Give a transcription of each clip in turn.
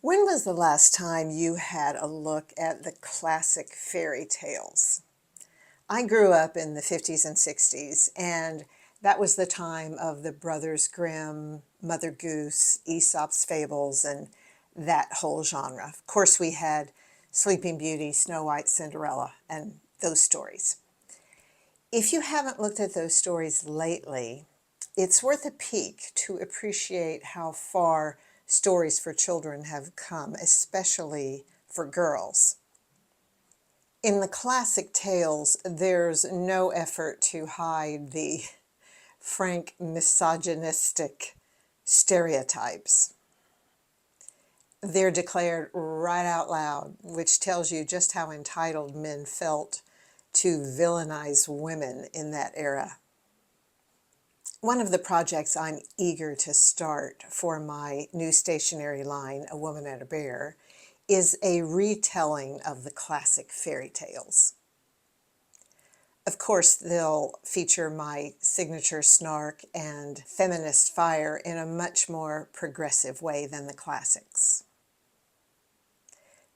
When was the last time you had a look at the classic fairy tales? I grew up in the 50s and 60s, and that was the time of the Brothers Grimm, Mother Goose, Aesop's Fables, and that whole genre. Of course, we had Sleeping Beauty, Snow White, Cinderella, and those stories. If you haven't looked at those stories lately, it's worth a peek to appreciate how far stories for children have come, especially for girls. In the classic tales, there's no effort to hide the frank misogynistic stereotypes. They're declared right out loud, which tells you just how entitled men felt to villainize women in that era. One of the projects I'm eager to start for my new stationery line, A Woman and a Bear, is a retelling of the classic fairy tales. Of course, they'll feature my signature snark and feminist fire in a much more progressive way than the classics.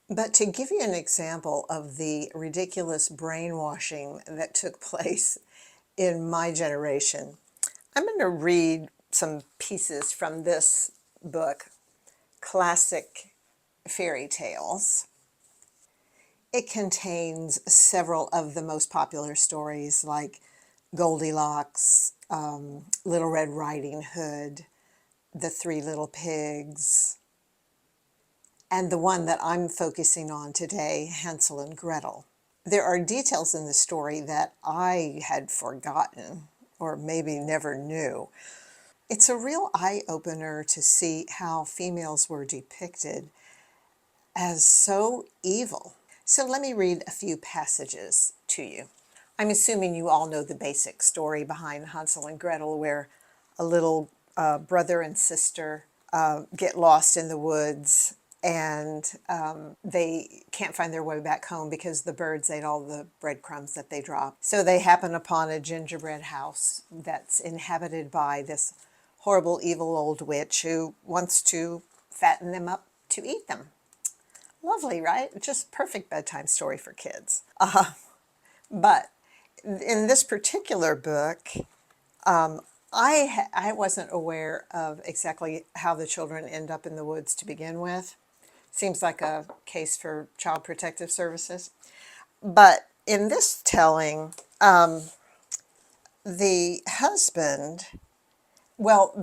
But to give you an example of the ridiculous brainwashing that took place in my generation, I'm going to read some pieces from this book, Classic Fairy Tales. It contains several of the most popular stories like Goldilocks, Little Red Riding Hood, The Three Little Pigs, and the one that I'm focusing on today, Hansel and Gretel. There are details in the story that I had forgotten or maybe never knew. It's a real eye-opener to see how females were depicted as so evil. So let me read a few passages to you. I'm assuming you all know the basic story behind Hansel and Gretel, where a little brother and sister get lost in the woods, and they can't find their way back home because the birds ate all the breadcrumbs that they dropped. So they happen upon a gingerbread house that's inhabited by this horrible, evil old witch who wants to fatten them up to eat them. Lovely, right? Just perfect bedtime story for kids. But in this particular book, I wasn't aware of exactly how the children end up in the woods to begin with. Seems like a case for Child Protective Services. But in this telling, the husband, well,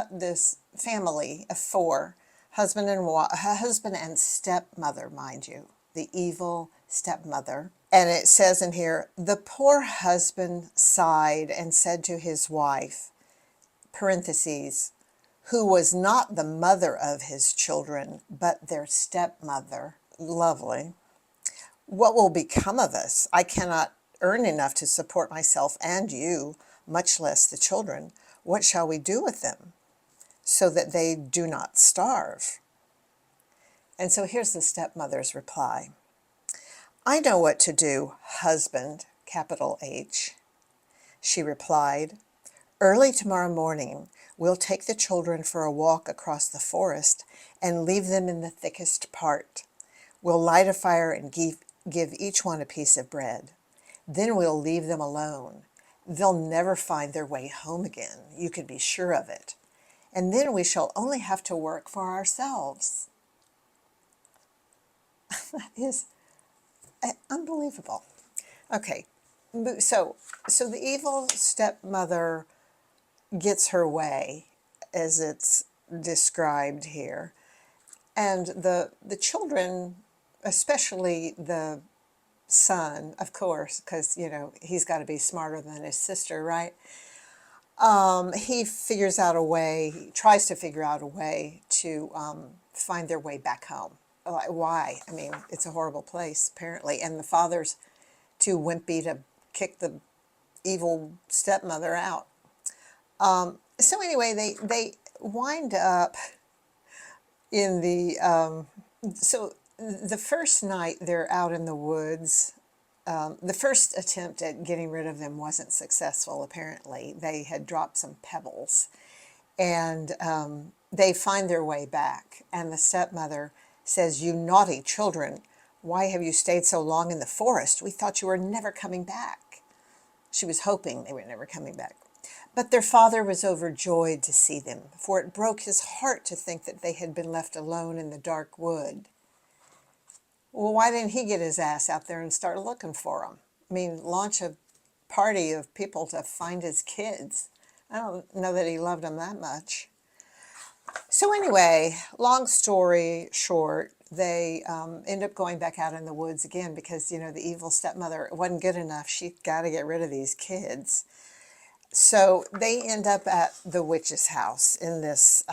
this family of four, husband and stepmother, mind you, the evil stepmother. And it says in here, the poor husband sighed and said to his wife, parentheses, who was not the mother of his children, but their stepmother. Lovely. What will become of us? I cannot earn enough to support myself and you, much less the children. What shall we do with them so that they do not starve? And so here's the stepmother's reply. I know what to do, husband, capital H. She replied, early tomorrow morning, we'll take the children for a walk across the forest and leave them in the thickest part. We'll light a fire and give each one a piece of bread. Then we'll leave them alone. They'll never find their way home again, you can be sure of it. And then we shall only have to work for ourselves. That is unbelievable. Okay, so the evil stepmother gets her way, as it's described here. And the children, especially the son, of course, because, you know, he's got to be smarter than his sister, right? He figures out a way, he tries to figure out a way to find their way back home. Like, why? I mean, it's a horrible place, apparently. And the father's too wimpy to kick the evil stepmother out. So anyway, they wind up in the, so the first night they're out in the woods. The first attempt at getting rid of them wasn't successful, apparently. They had dropped some pebbles. And they find their way back. And the stepmother says, "You naughty children, why have you stayed so long in the forest? We thought you were never coming back." She was hoping they were never coming back. But their father was overjoyed to see them, for it broke his heart to think that they had been left alone in the dark wood. Well, why didn't he get his ass out there and start looking for them? I mean, launch a party of people to find his kids. I don't know that he loved them that much. So anyway, long story short, they end up going back out in the woods again because, you know, the evil stepmother wasn't good enough. She got to get rid of these kids. So they end up at the witch's house in this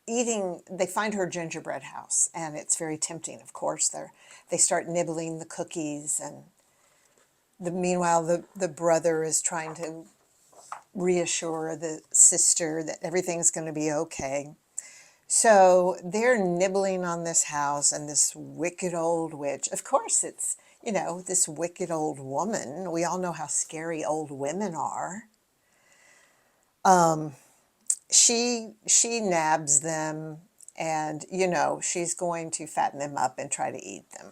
they find her gingerbread house, and it's very tempting, of course. They start nibbling the cookies, and meanwhile, the brother is trying to reassure the sister that everything's going to be okay. So they're nibbling on this house, and this wicked old witch, of course, it's, you know, this wicked old woman. We all know how scary old women are. She nabs them, and, you know, she's going to fatten them up and try to eat them.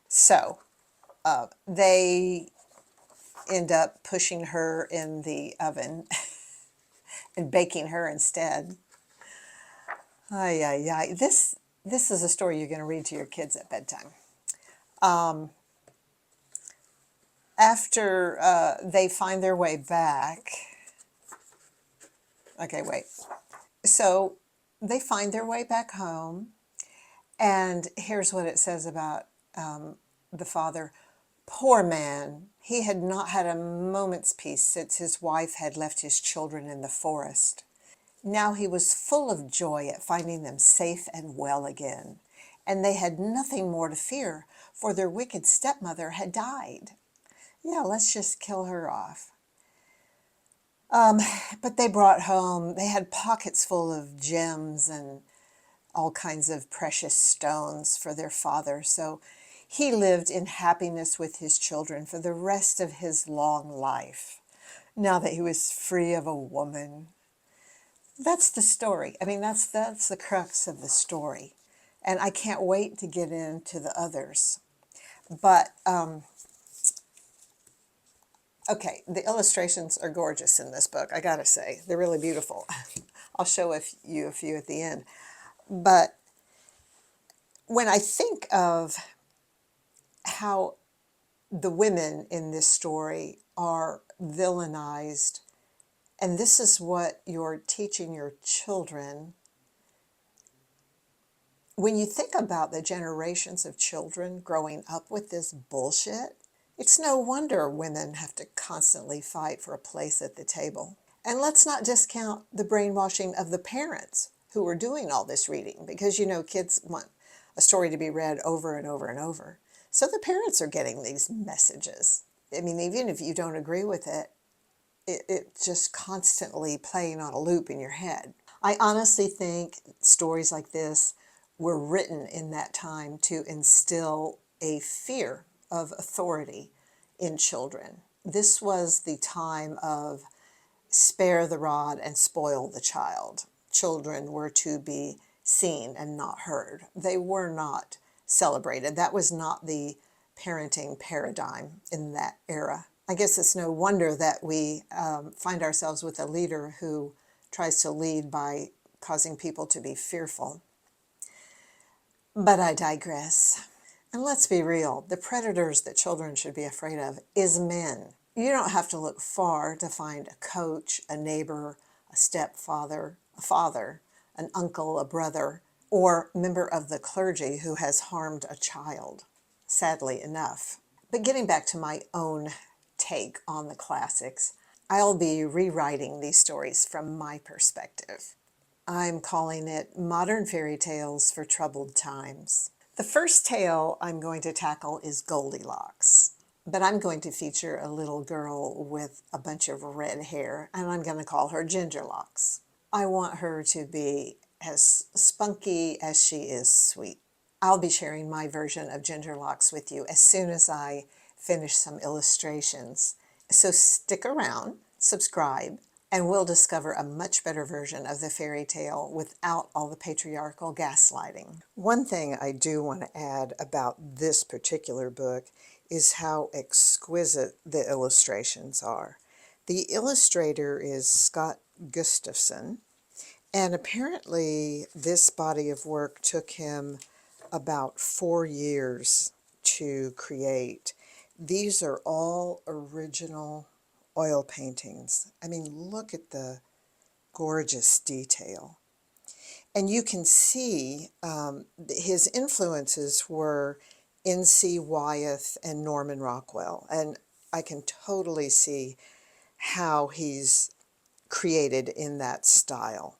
So they end up pushing her in the oven and baking her instead. Ay, ay, ay. This is a story you're going to read to your kids at bedtime. After they find their way back, okay, wait. So they find their way back home, and here's what it says about the father. Poor man, he had not had a moment's peace since his wife had left his children in the forest. Now he was full of joy at finding them safe and well again, and they had nothing more to fear, for their wicked stepmother had died. Yeah, let's just kill her off. But they brought home, they had pockets full of gems and all kinds of precious stones for their father. So he lived in happiness with his children for the rest of his long life, now that he was free of a woman. That's the story. I mean, that's the crux of the story. And I can't wait to get into the others. But, okay, the illustrations are gorgeous in this book, I gotta say. They're really beautiful. I'll show you a few at the end. But when I think of how the women in this story are villainized, and this is what you're teaching your children, when you think about the generations of children growing up with this bullshit, it's no wonder women have to constantly fight for a place at the table. And let's not discount the brainwashing of the parents who are doing all this reading, because, you know, kids want a story to be read over and over and over. So the parents are getting these messages. I mean, even if you don't agree with it, it's just constantly playing on a loop in your head. I honestly think stories like this were written in that time to instill a fear of authority in children. This was the time of spare the rod and spoil the child. Children were to be seen and not heard. They were not celebrated. That was not the parenting paradigm in that era. I guess it's no wonder that we find ourselves with a leader who tries to lead by causing people to be fearful. But I digress. And let's be real, the predators that children should be afraid of is men. You don't have to look far to find a coach, a neighbor, a stepfather, a father, an uncle, a brother, or member of the clergy who has harmed a child, sadly enough. But getting back to my own take on the classics, I'll be rewriting these stories from my perspective. I'm calling it Modern Fairy Tales for Troubled Times. The first tale I'm going to tackle is Goldilocks, but I'm going to feature a little girl with a bunch of red hair, and I'm going to call her Gingerlocks. I want her to be as spunky as she is sweet. I'll be sharing my version of Gingerlocks with you as soon as I finish some illustrations. So stick around, subscribe, and we'll discover a much better version of the fairy tale without all the patriarchal gaslighting. One thing I do want to add about this particular book is how exquisite the illustrations are. The illustrator is Scott Gustafson, and apparently this body of work took him about 4 years to create. These are all original oil paintings. I mean, look at the gorgeous detail. And you can see his influences were N.C. Wyeth and Norman Rockwell. And I can totally see how he's created in that style.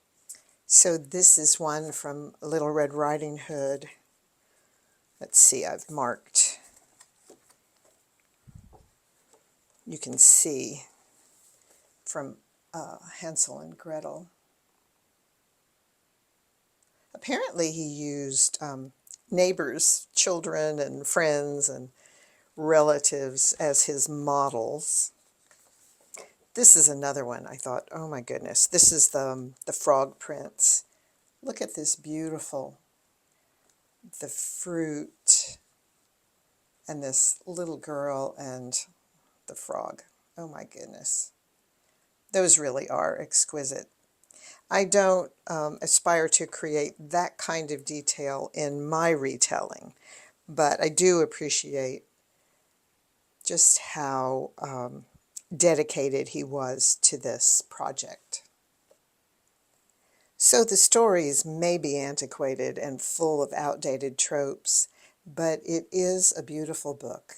So this is one from Little Red Riding Hood. Let's see, I've marked. You can see from Hansel and Gretel. Apparently he used neighbors, children, and friends and relatives as his models. This is another one. I thought, oh my goodness, this is the Frog Prince. Look at this beautiful, the fruit, and this little girl and the frog. Oh my goodness. Those really are exquisite. I don't aspire to create that kind of detail in my retelling, but I do appreciate just how dedicated he was to this project. So the stories may be antiquated and full of outdated tropes, but it is a beautiful book.